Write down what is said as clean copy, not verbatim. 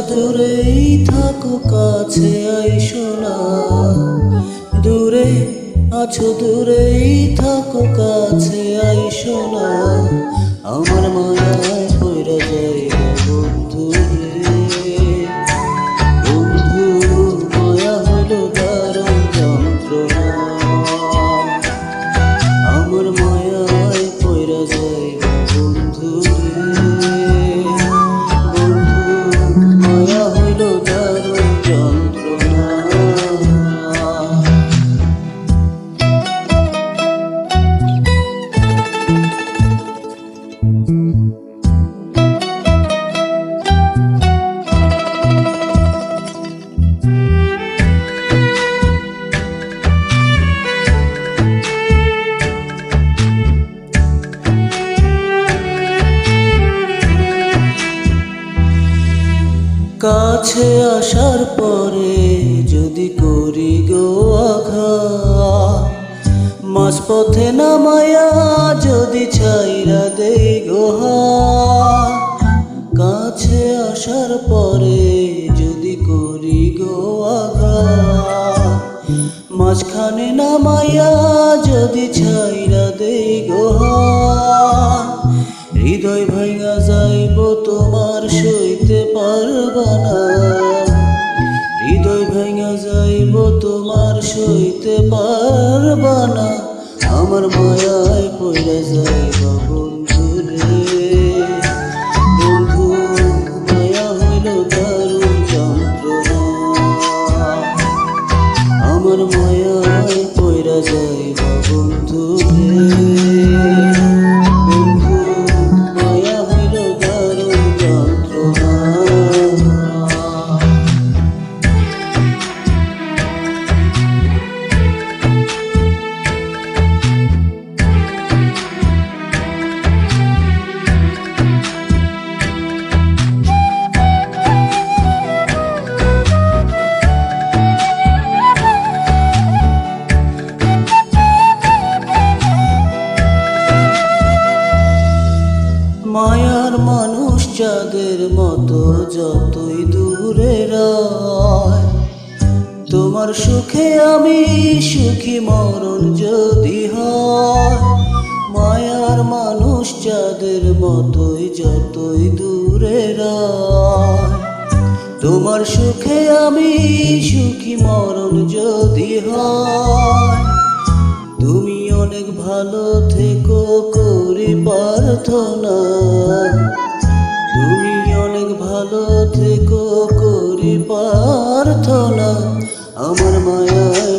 দূরেই থাকো কাছে আইসো না, দূরে আছো দূরেই থাকো কাছে আইসো না, আমার মায়ায় পইরা যাইবা বন্ধু রে। বন্ধু মায়া হলো দারুণ যন্ত্রণা, আমার মায়ায় পইরা যাইবা বন্ধু রে। বন্ধু মায়া হইল দারুণ যন্ত্রণা। কাছে আসার পরে যদি করি গো আঘাত, মাঝপথে নামায়া যদি ছাইরা দেই গো হাত। কাছে আসার পরে যদি করি গো আঘাত, মাঝখানে নামায়া যদি ছাইরা দেই গো হাত। হৃদয় ভাঙা যাইব তোমার সইতে পারবা না, হৃদয় ভাঙা যাইব তোমার সইতে পারবা না, আমার মায়ায় পইরা যাইবা বন্ধু রে। বন্ধু মায়া হইল দারুণ যন্ত্রণা, আমার মায়ায় পইরা যাইবা বন্ধু রে। মায়ার মানুষ যাদের মতো যতই দূরে রয়, তোমার সুখে আমি সুখী মরণ যদি হয়। মায়ার মানুষ যাদের মতোই যতই দূরে রয়, তোমার সুখে আমি সুখী মরণ যদি হয়। তুমি অনেক ভালো থেকো করি প্রার্থনা, তুমি অনেক ভালো থেকো করি প্রার্থনা, আমার মায়ায়